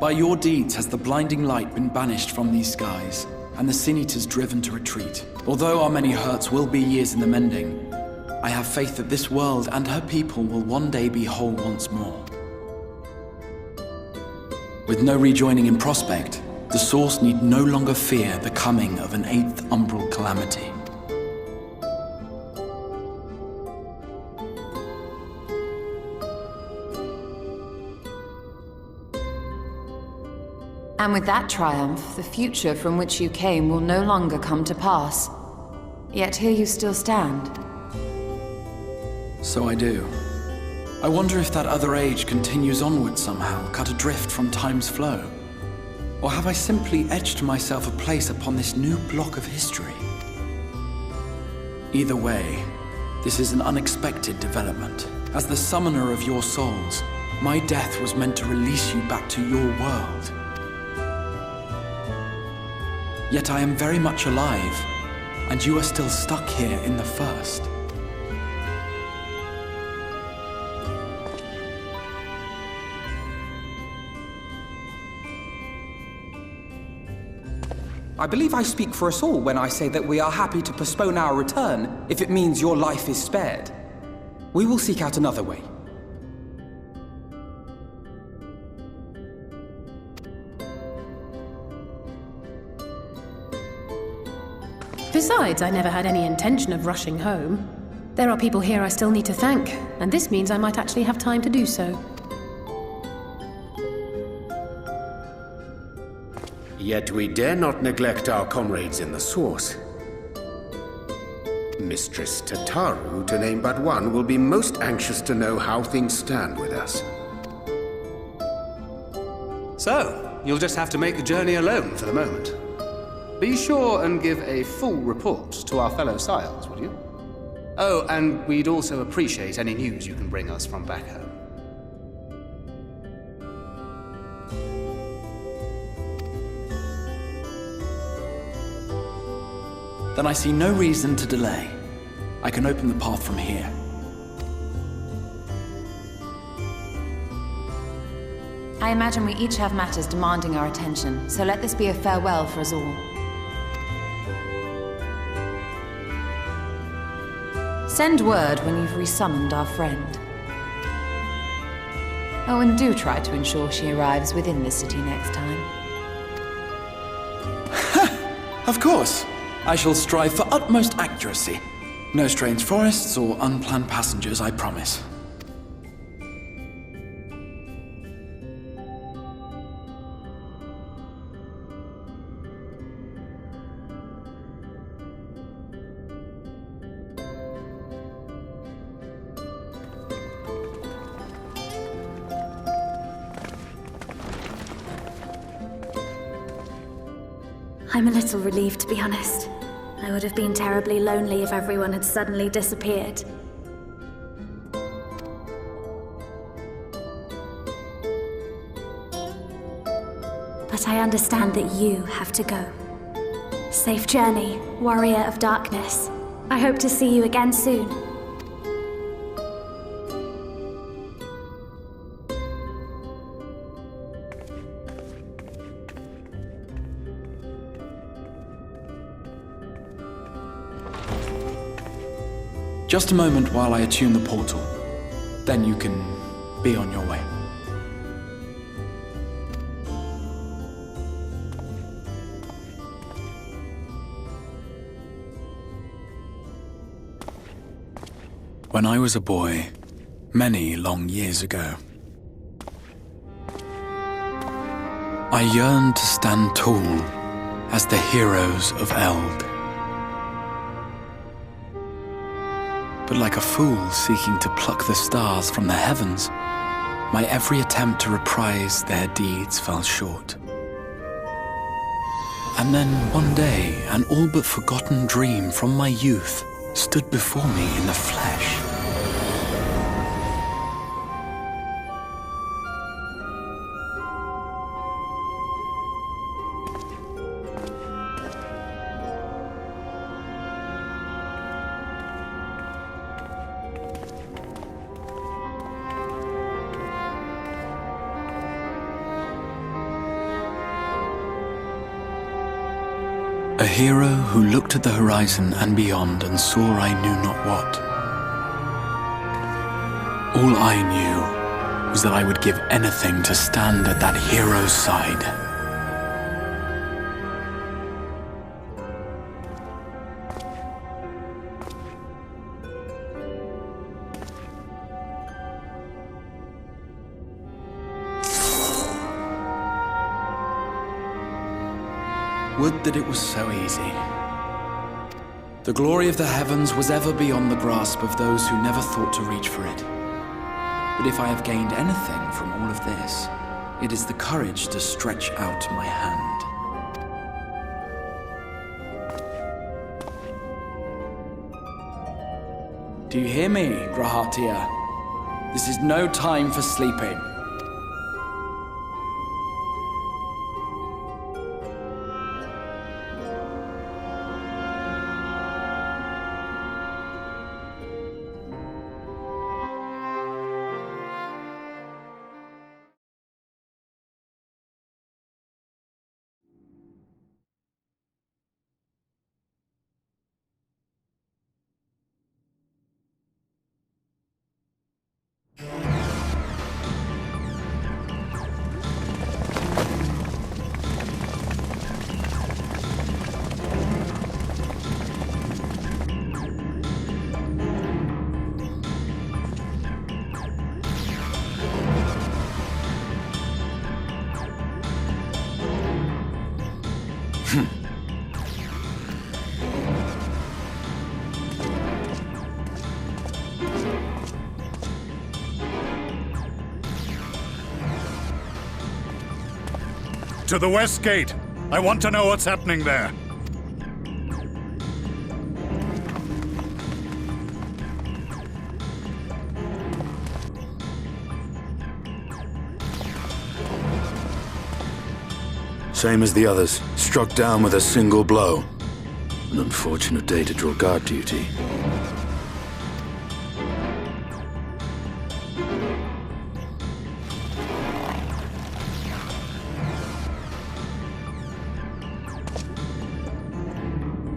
By your deeds has the blinding light been banished from these skies, and the Sin Eaters driven to retreat. Although our many hurts will be years in the mending, I have faith that this world and her people will one day be whole once more. With no rejoining in prospect, the Source need no longer fear the coming of an 8th umbral calamity. And with that triumph, the future from which you came will no longer come to pass. Yet here you still stand. So I do. I wonder if that other age continues onward somehow, cut adrift from time's flow. Or have I simply etched myself a place upon this new block of history? Either way, this is an unexpected development. As the summoner of your souls, my death was meant to release you back to your world. Yet I am very much alive, and you are still stuck here in the First. I believe I speak for us all when I say that we are happy to postpone our return if it means your life is spared. We will seek out another way. Besides, I never had any intention of rushing home. There are people here I still need to thank, and this means I might actually have time to do so. Yet we dare not neglect our comrades in the Source. Mistress Tataru, to name but one, will be most anxious to know how things stand with us. So, you'll just have to make the journey alone for the moment. Be sure and give a full report to our fellow Scions, would you? Oh, and we'd also appreciate any news you can bring us from back home. Then I see no reason to delay. I can open the path from here. I imagine we each have matters demanding our attention, so let this be a farewell for us all. Send word when you've resummoned our friend. Oh, and do try to ensure she arrives within the city next time. Of course! I shall strive for utmost accuracy. No strange forests or unplanned passengers, I promise. I'm a little relieved, to be honest. I would have been terribly lonely if everyone had suddenly disappeared. But I understand that you have to go. Safe journey, Warrior of Darkness. I hope to see you again soon. Just a moment while I attune the portal. Then you can be on your way. When I was a boy, many long years ago, I yearned to stand tall as the heroes of Eld. But like a fool seeking to pluck the stars from the heavens, my every attempt to reprise their deeds fell short. And then one day, an all but forgotten dream from my youth stood before me in the flesh. A hero who looked at the horizon and beyond and saw I knew not what. All I knew was that I would give anything to stand at that hero's side. Would that it was so easy. The glory of the heavens was ever beyond the grasp of those who never thought to reach for it. But if I have gained anything from all of this, it is the courage to stretch out my hand. Do you hear me, Grahatia? This is no time for sleeping. To the West Gate. I want to know what's happening there. Same as the others. Struck down with a single blow. An unfortunate day to draw guard duty.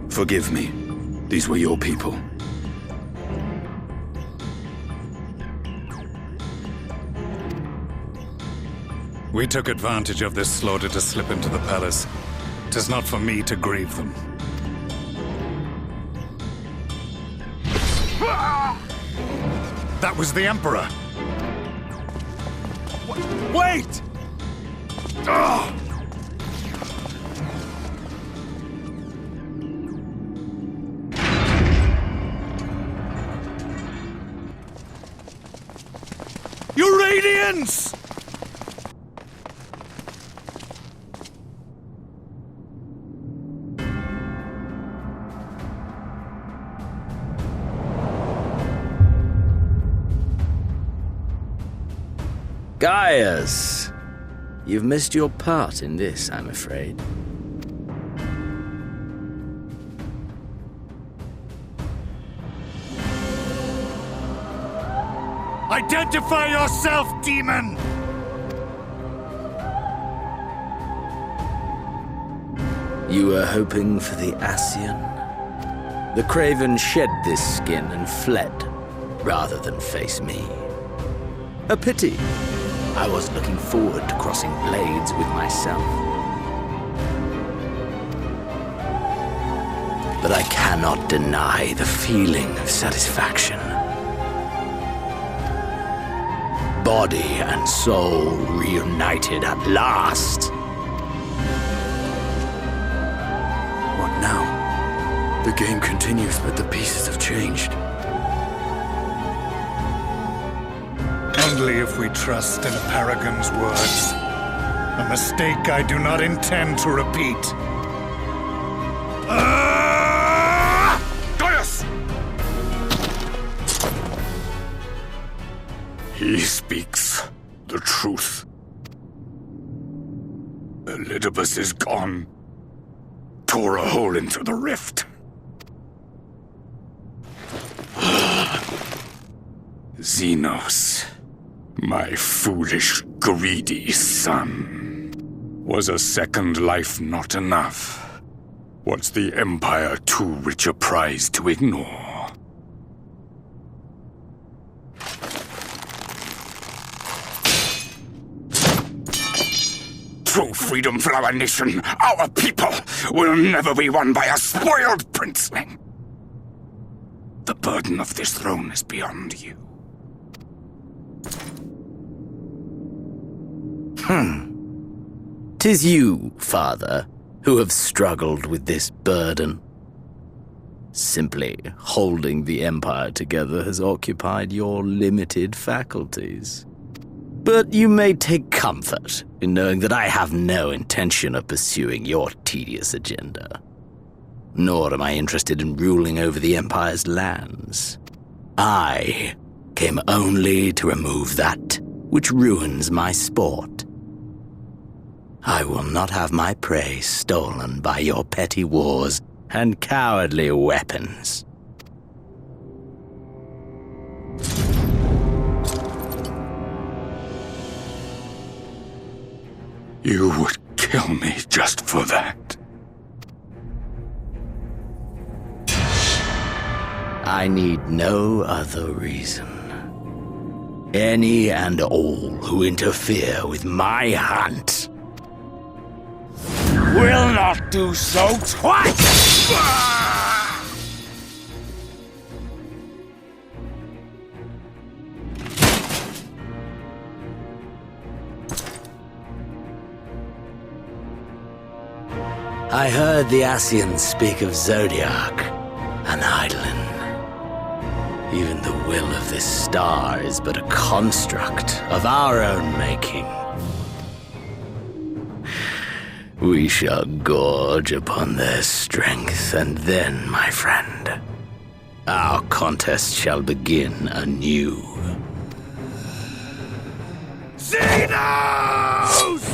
Forgive me. These were your people. We took advantage of this slaughter to slip into the palace. 'Tis not for me to grieve them. That was the Emperor! Wait! You Radiants! Gaius! You've missed your part in this, I'm afraid. Identify yourself, demon! You were hoping for the Ascian? The Craven shed this skin and fled, rather than face me. A pity. I was looking forward to crossing blades with myself. But I cannot deny the feeling of satisfaction. Body and soul reunited at last. What now? The game continues, but the pieces have changed. Only if we trust in Paragon's words. A mistake I do not intend to repeat. Gaius! He speaks the truth. Elidibus is gone. Tore a hole into the rift. Xenos, my foolish, greedy son. Was a second life not enough? Was the Empire too rich a prize to ignore? True freedom for our nation, our people, will never be won by a spoiled princeling. The burden of this throne is beyond you. 'Tis you, father, who have struggled with this burden. Simply holding the Empire together has occupied your limited faculties. But you may take comfort in knowing that I have no intention of pursuing your tedious agenda. Nor am I interested in ruling over the Empire's lands. I came only to remove that which ruins my sport. I will not have my prey stolen by your petty wars and cowardly weapons. You would kill me just for that? I need no other reason. Any and all who interfere with my hunt will not do so twice! I heard the Ascians speak of Zodiac and Eidolon. Even the will of this star is but a construct of our own making. We shall gorge upon their strength, and then, my friend, our contest shall begin anew. Xenos!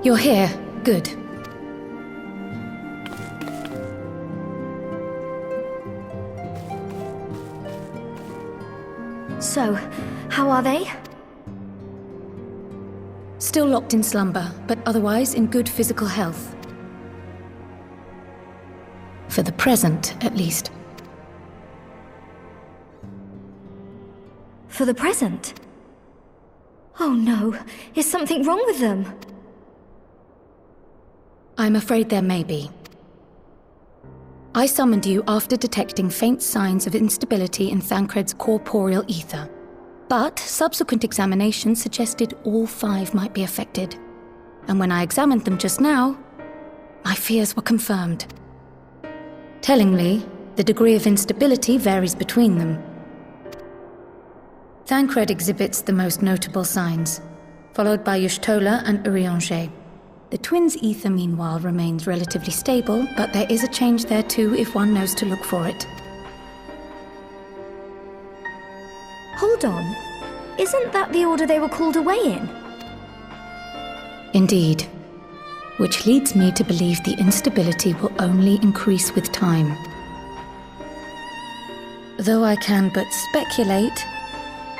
You're here. Good. So, how are they? Still locked in slumber, but otherwise in good physical health. For the present, at least. For the present? Oh no, is something wrong with them? I'm afraid there may be. I summoned you after detecting faint signs of instability in Thancred's corporeal ether. But subsequent examination suggested all 5 might be affected. And when I examined them just now, my fears were confirmed. Tellingly, the degree of instability varies between them. Thancred exhibits the most notable signs, followed by Y'shtola and Urianger. The twins' ether, meanwhile, remains relatively stable, but there is a change there too if one knows to look for it. Hold on. Isn't that the order they were called away in? Indeed. Which leads me to believe the instability will only increase with time. Though I can but speculate,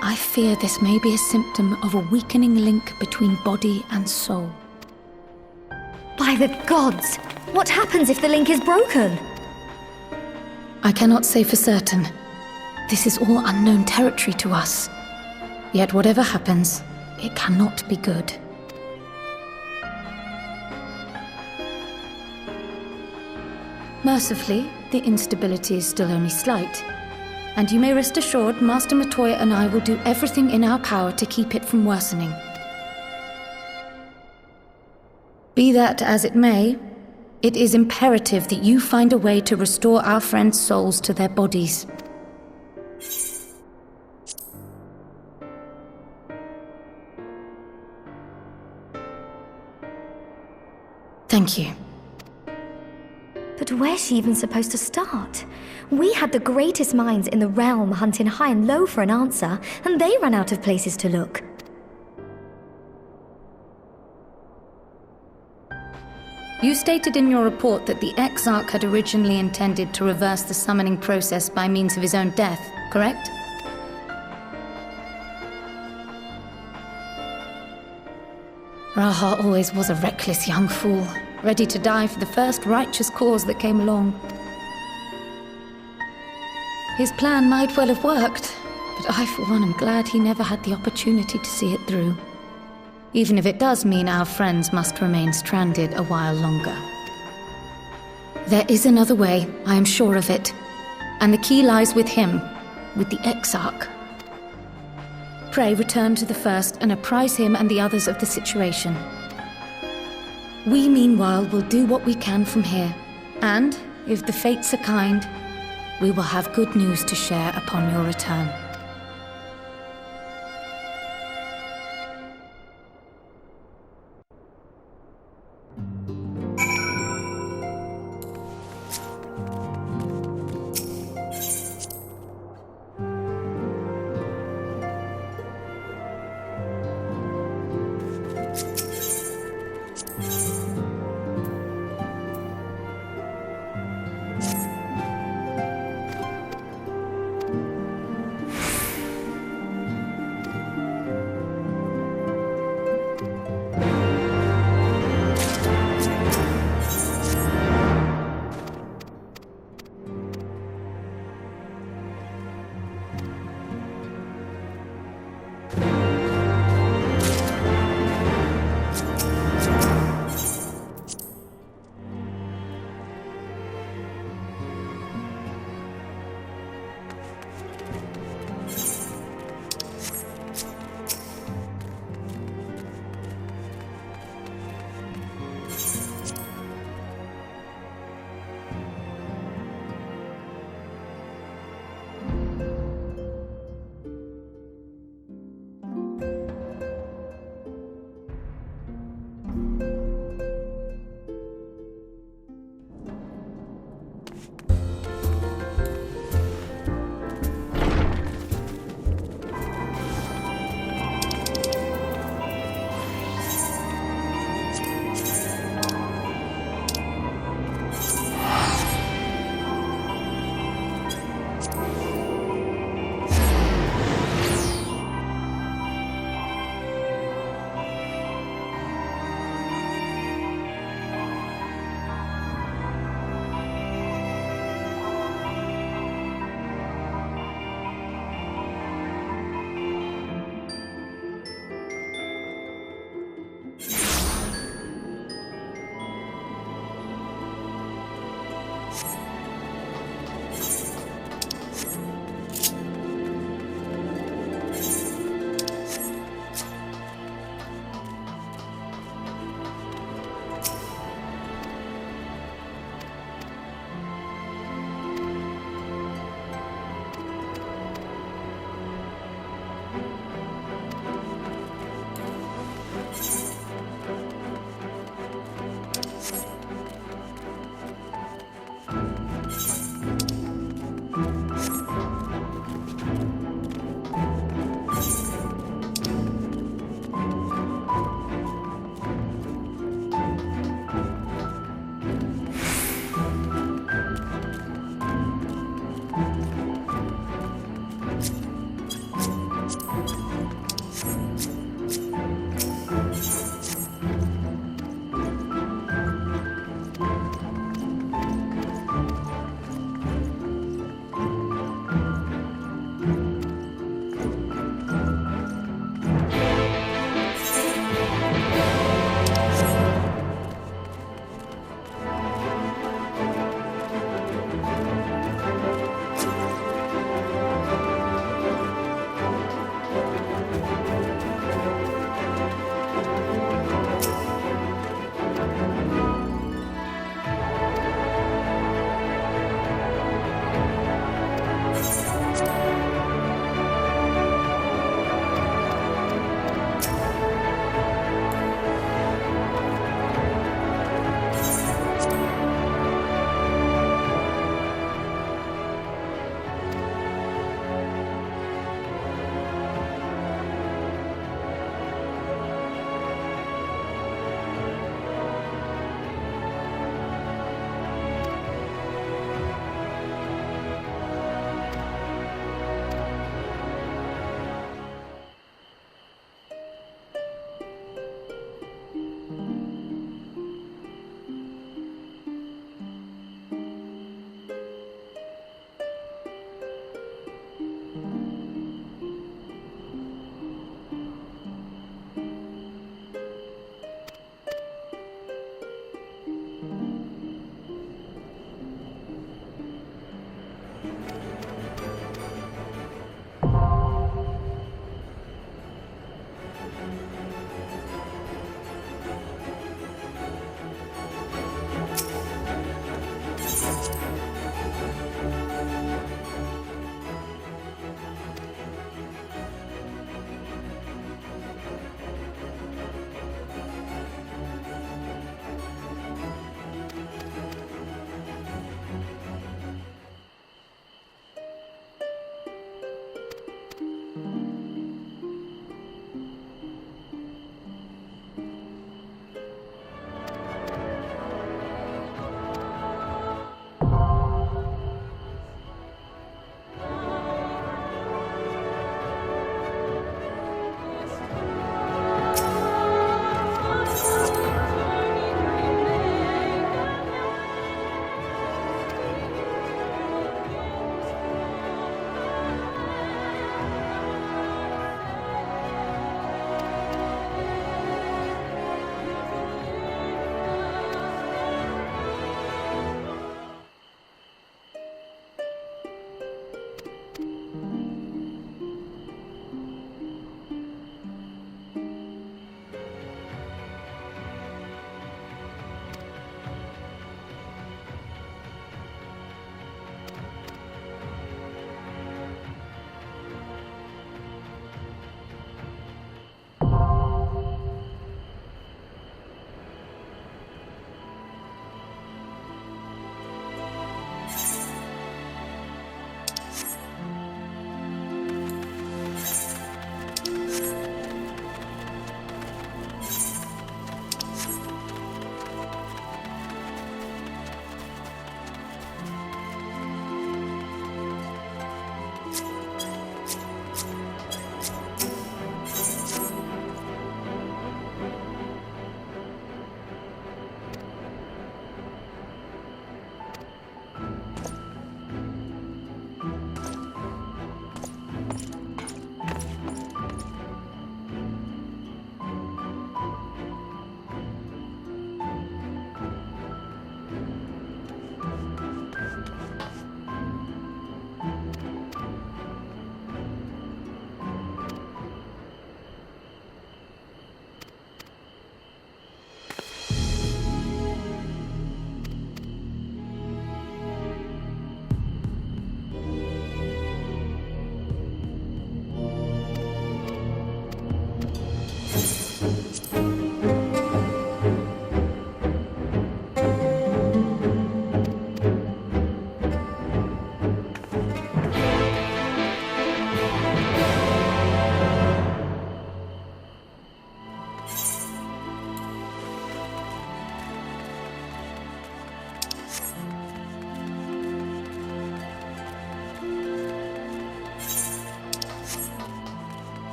I fear this may be a symptom of a weakening link between body and soul. By the gods! What happens if the link is broken? I cannot say for certain. This is all unknown territory to us. Yet whatever happens, it cannot be good. Mercifully, the instability is still only slight. And you may rest assured Master Matoya and I will do everything in our power to keep it from worsening. Be that as it may, it is imperative that you find a way to restore our friends' souls to their bodies. Thank you. But where's she even supposed to start? We had the greatest minds in the realm hunting high and low for an answer, and they ran out of places to look. You stated in your report that the Exarch had originally intended to reverse the summoning process by means of his own death, correct? Raha always was a reckless young fool, ready to die for the first righteous cause that came along. His plan might well have worked, but I for one am glad he never had the opportunity to see it through. Even if it does mean our friends must remain stranded a while longer. There is another way, I am sure of it. And the key lies with him, with the Exarch. Pray return to the First and apprise him and the others of the situation. We, meanwhile, will do what we can from here. And, if the fates are kind, we will have good news to share upon your return.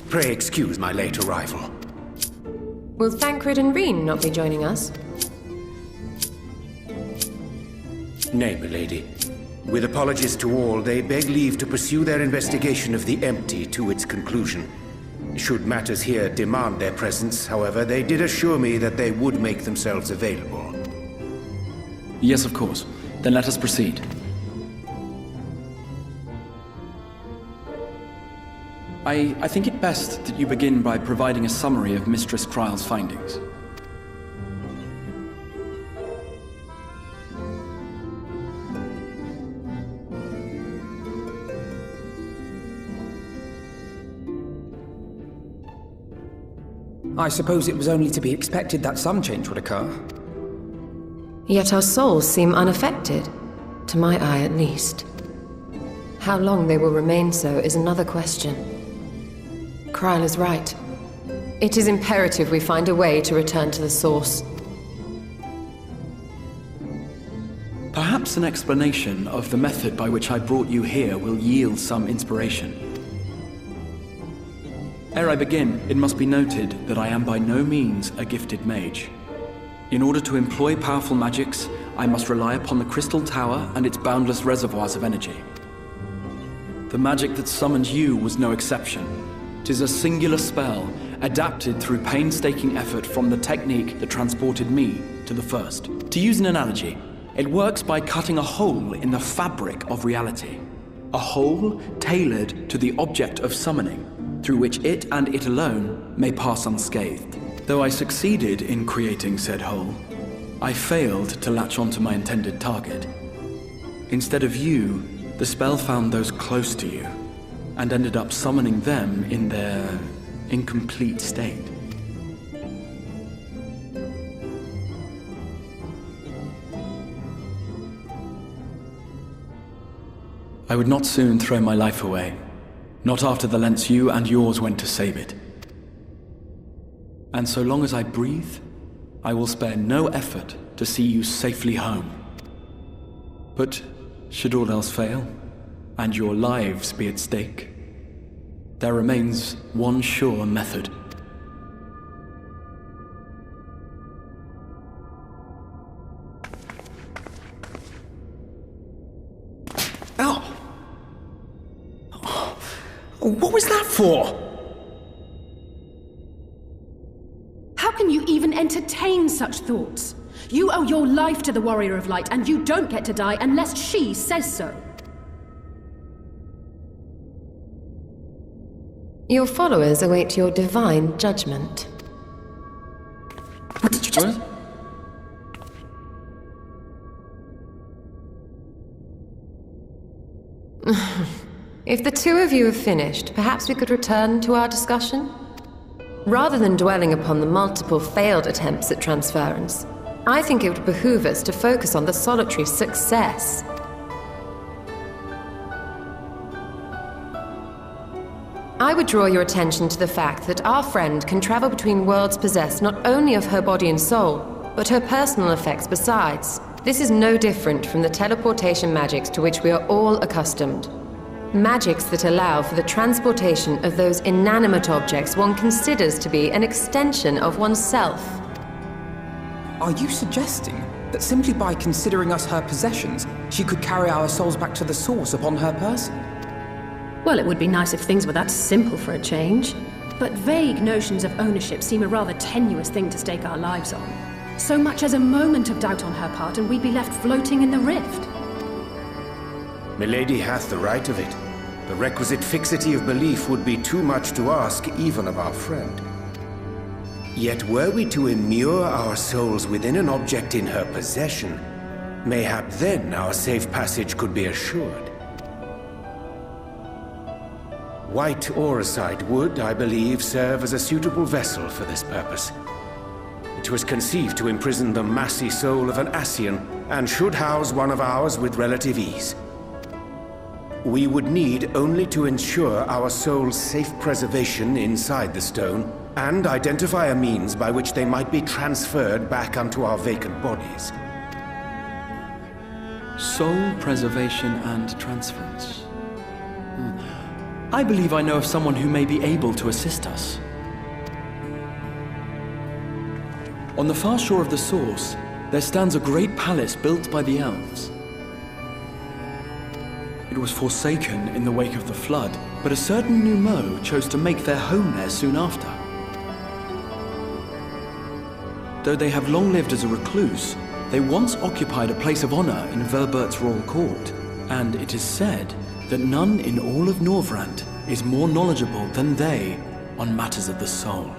Pray excuse my late arrival. Will Thancred and Reen not be joining us? Nay, milady. With apologies to all, they beg leave to pursue their investigation of the empty to its conclusion. Should matters here demand their presence, however, they did assure me that they would make themselves available. Yes, of course. Then let us proceed. I think it best that you begin by providing a summary of Mistress Kryle's findings. I suppose it was only to be expected that some change would occur. Yet our souls seem unaffected, to my eye at least. How long they will remain so is another question. Kryle is right. It is imperative we find a way to return to the source. Perhaps an explanation of the method by which I brought you here will yield some inspiration. Ere I begin, it must be noted that I am by no means a gifted mage. In order to employ powerful magics, I must rely upon the Crystal Tower and its boundless reservoirs of energy. The magic that summoned you was no exception. 'Tis a singular spell, adapted through painstaking effort from the technique that transported me to the First. To use an analogy, it works by cutting a hole in the fabric of reality. A hole tailored to the object of summoning, through which it and it alone may pass unscathed. Though I succeeded in creating said hole, I failed to latch onto my intended target. Instead of you, the spell found those close to you, and ended up summoning them in their incomplete state. I would not soon throw my life away, not after the lengths you and yours went to save it. And so long as I breathe, I will spare no effort to see you safely home. But should all else fail, and your lives be at stake, there remains one sure method. Ow! What was that for? How can you even entertain such thoughts? You owe your life to the Warrior of Light, and you don't get to die unless she says so. Your followers await your divine judgment. What did you just... If the two of you have finished, perhaps we could return to our discussion? Rather than dwelling upon the multiple failed attempts at transference, I think it would behoove us to focus on the solitary success. I would draw your attention to the fact that our friend can travel between worlds possessed not only of her body and soul, but her personal effects besides. This is no different from the teleportation magics to which we are all accustomed. Magics that allow for the transportation of those inanimate objects one considers to be an extension of oneself. Are you suggesting that simply by considering us her possessions, she could carry our souls back to the source upon her person? Well, it would be nice if things were that simple for a change. But vague notions of ownership seem a rather tenuous thing to stake our lives on. So much as a moment of doubt on her part and we'd be left floating in the rift. Milady hath the right of it. The requisite fixity of belief would be too much to ask even of our friend. Yet were we to immure our souls within an object in her possession, mayhap then our safe passage could be assured. White Auracite would, I believe, serve as a suitable vessel for this purpose. It was conceived to imprison the massy soul of an Ascian, and should house one of ours with relative ease. We would need only to ensure our soul's safe preservation inside the stone, and identify a means by which they might be transferred back unto our vacant bodies. Soul preservation and transference. I believe I know of someone who may be able to assist us. On the far shore of the Source, there stands a great palace built by the elves. It was forsaken in the wake of the flood, but a certain Nummo chose to make their home there soon after. Though they have long lived as a recluse, they once occupied a place of honor in Verbert's royal court, and it is said that none in all of Norvrant is more knowledgeable than they on matters of the soul.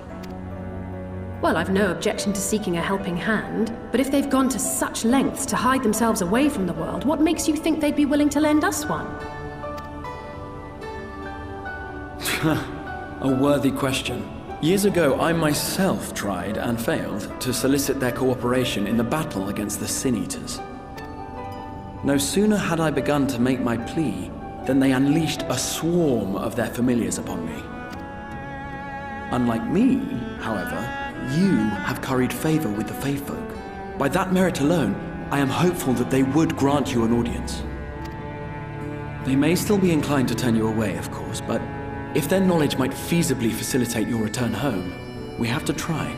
Well, I've no objection to seeking a helping hand, but if they've gone to such lengths to hide themselves away from the world, what makes you think they'd be willing to lend us one? A worthy question. Years ago, I myself tried and failed to solicit their cooperation in the battle against the Sin Eaters. No sooner had I begun to make my plea than they unleashed a swarm of their familiars upon me. Unlike me, however, you have curried favor with the Fae folk. By that merit alone, I am hopeful that they would grant you an audience. They may still be inclined to turn you away, of course, but if their knowledge might feasibly facilitate your return home, we have to try.